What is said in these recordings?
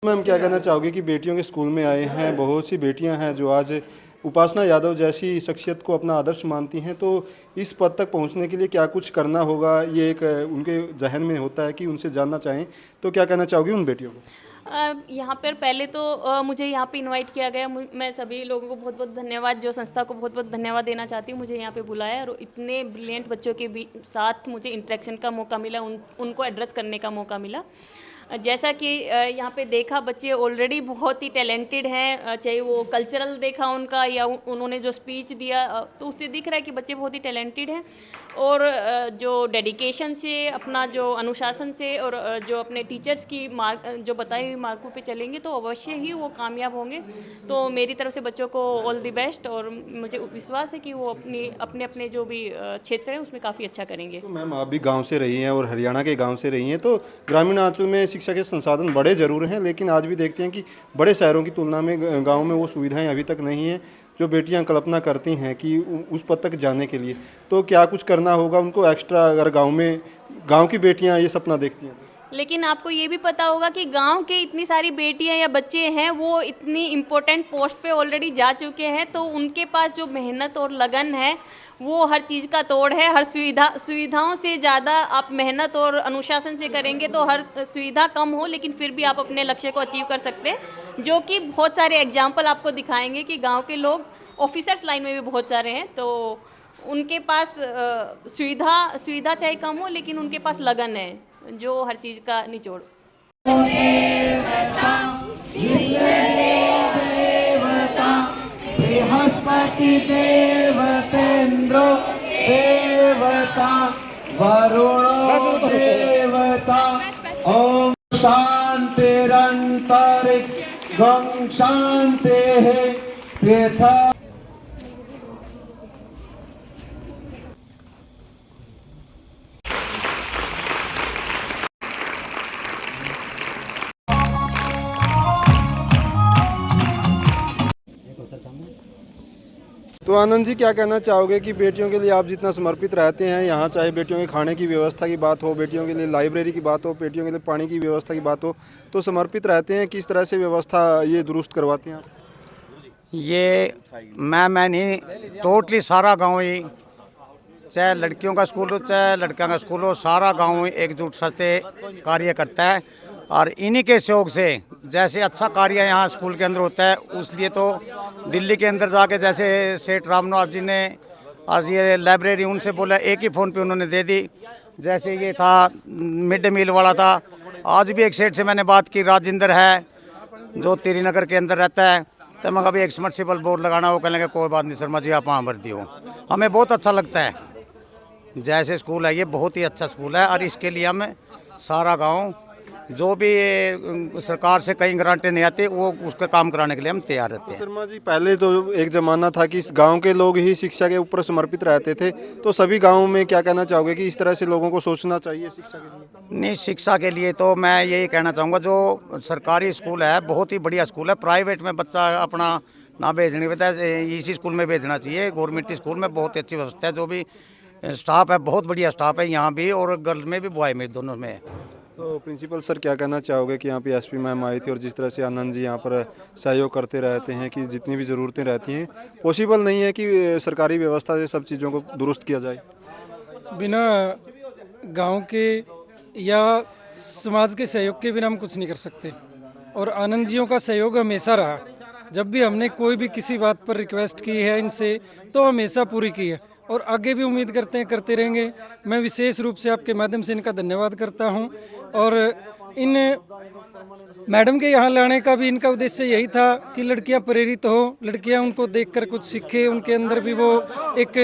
Ma'am क्या कहना चाहोगे कि बेटियों के स्कूल में आए हैं, बहुत सी बेटियां हैं जो आज उपासना यादव जैसी शख्सियत को अपना आदर्श मानती हैं, तो इस पद तक पहुंचने के लिए क्या कुछ करना होगा, ये एक उनके जहन में होता है कि उनसे जानना चाहें, तो क्या कहना चाहोगे उन बेटियों को? यहाँ पर पहले तो मुझे यहाँ पे इनवाइट किया गया। मैं सभी लोगों को बहुत बहुत धन्यवाद, जो संस्था को बहुत बहुत धन्यवाद देना चाहती हूँ। मुझे यहाँ पे बुलाया और इतने ब्रिलियंट बच्चों के साथ मुझे इंटरेक्शन का मौका मिला, उनको एड्रेस करने का मौका मिला। जैसा कि यहाँ पे देखा, बच्चे ऑलरेडी बहुत ही टैलेंटेड हैं, चाहे वो कल्चरल देखा उनका या उन्होंने जो स्पीच दिया, तो उससे दिख रहा है कि बच्चे बहुत ही टैलेंटेड हैं। और जो डेडिकेशन से, अपना जो अनुशासन से और जो अपने टीचर्स की मार्क जो बताई हुई मार्कों पे चलेंगे तो अवश्य ही वो कामयाब होंगे। तो मेरी तरफ से बच्चों को ऑल द बेस्ट, और मुझे विश्वास है कि वो अपने अपने जो भी क्षेत्र है उसमें काफ़ी अच्छा करेंगे। तो मैम आप भी गांव से रही हैं और हरियाणा के गांव से रही हैं, तो ग्रामीण अंचल में शिक्षा के संसाधन बड़े ज़रूर हैं, लेकिन आज भी देखते हैं कि बड़े शहरों की तुलना में गांव में वो सुविधाएं अभी तक नहीं हैं जो बेटियां कल्पना करती हैं कि उस पद तक जाने के लिए। तो क्या कुछ करना होगा उनको एक्स्ट्रा, अगर गाँव की बेटियाँ ये सपना देखती हैं? लेकिन आपको ये भी पता होगा कि गांव के इतनी सारी बेटियां या बच्चे हैं, वो इतनी इम्पोर्टेंट पोस्ट पे ऑलरेडी जा चुके हैं, तो उनके पास जो मेहनत और लगन है वो हर चीज़ का तोड़ है। हर सुविधाओं से ज़्यादा आप मेहनत और अनुशासन से करेंगे तो हर सुविधा कम हो, लेकिन फिर भी आप अपने लक्ष्य को अचीव कर सकते हैं, जो कि बहुत सारे एग्जाम्पल आपको दिखाएंगे कि गाँव के लोग ऑफिसर्स लाइन में भी बहुत सारे हैं। तो उनके पास सुविधा चाहे कम हो, लेकिन उनके पास लगन है, जो हर चीज़ का निचोड़। बृहस्पति देवतेन्द्रो देवता वरुणो देवता ओम शांतिरंतरिक्ष गं शांतिः पृथा। तो आनंद जी क्या कहना चाहोगे कि बेटियों के लिए आप जितना समर्पित रहते हैं यहाँ, चाहे बेटियों के खाने की व्यवस्था की बात हो, बेटियों के लिए लाइब्रेरी की बात हो, बेटियों के लिए पानी की व्यवस्था की बात हो, तो समर्पित रहते हैं, किस तरह से व्यवस्था ये दुरुस्त करवाते हैं आप? ये मैं नहीं, टोटली सारा गांव ही, चाहे लड़कियों का स्कूल हो चाहे लड़कियों का स्कूल हो, सारा गांव एकजुट से कार्य करता है। और इन्हीं के सहयोग से जैसे अच्छा कार्य यहाँ स्कूल के अंदर होता है, उसलिए तो दिल्ली के अंदर जाके जैसे सेठ रामनाथ जी ने और ये लाइब्रेरी उनसे बोला, एक ही फ़ोन पे उन्होंने दे दी। जैसे ये था मिड डे मील वाला था, आज भी एक सेठ से मैंने बात की, राजेंद्र है जो त्रिनगर के अंदर रहता है, तो मैं कभी एक समर्सिबल बोर्ड लगाना हो, कहने लगे कोई बात नहीं शर्मा जी आप वहाँ भर्ती हो। हमें बहुत अच्छा लगता है जैसे स्कूल है, ये बहुत ही अच्छा स्कूल है। और इसके लिए हमें सारा गाँव, जो भी सरकार से कई ग्रांटें नहीं आती, वो उसका काम कराने के लिए हम तैयार रहते हैं। शर्मा जी पहले तो एक ज़माना था कि गांव के लोग ही शिक्षा के ऊपर समर्पित रहते थे, तो सभी गांवों में क्या कहना चाहोगे कि इस तरह से लोगों को सोचना चाहिए शिक्षा के लिए? नहीं, शिक्षा के लिए तो मैं यही कहना चाहूँगा, जो सरकारी स्कूल है बहुत ही बढ़िया स्कूल है। प्राइवेट में बच्चा अपना ना भेजने की बजाय इसी स्कूल में भेजना चाहिए। गवर्नमेंट स्कूल में बहुत अच्छी व्यवस्था है, जो भी स्टाफ है बहुत बढ़िया स्टाफ है यहाँ भी, और गर्ल्स में भी बॉय में दोनों में। तो प्रिंसिपल सर क्या कहना चाहोगे कि यहाँ पे एसपी मैम आई थी और जिस तरह से आनंद जी यहाँ पर सहयोग करते रहते हैं कि जितनी भी ज़रूरतें रहती हैं, पॉसिबल नहीं है कि सरकारी व्यवस्था से सब चीज़ों को दुरुस्त किया जाए? बिना गांव के या समाज के सहयोग के बिना हम कुछ नहीं कर सकते, और आनंद जियों का सहयोग हमेशा रहा। जब भी हमने कोई भी किसी बात पर रिक्वेस्ट की है इनसे, तो हमेशा पूरी की है, और आगे भी उम्मीद करते हैं करते रहेंगे। मैं विशेष रूप से आपके माध्यम से इनका धन्यवाद करता हूं, और इन मैडम के यहाँ लाने का भी इनका उद्देश्य यही था कि लड़कियां प्रेरित हो, लड़कियां उनको देखकर कुछ सीखे, उनके अंदर भी वो एक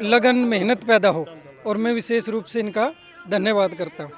लगन मेहनत पैदा हो, और मैं विशेष रूप से इनका धन्यवाद करता हूँ।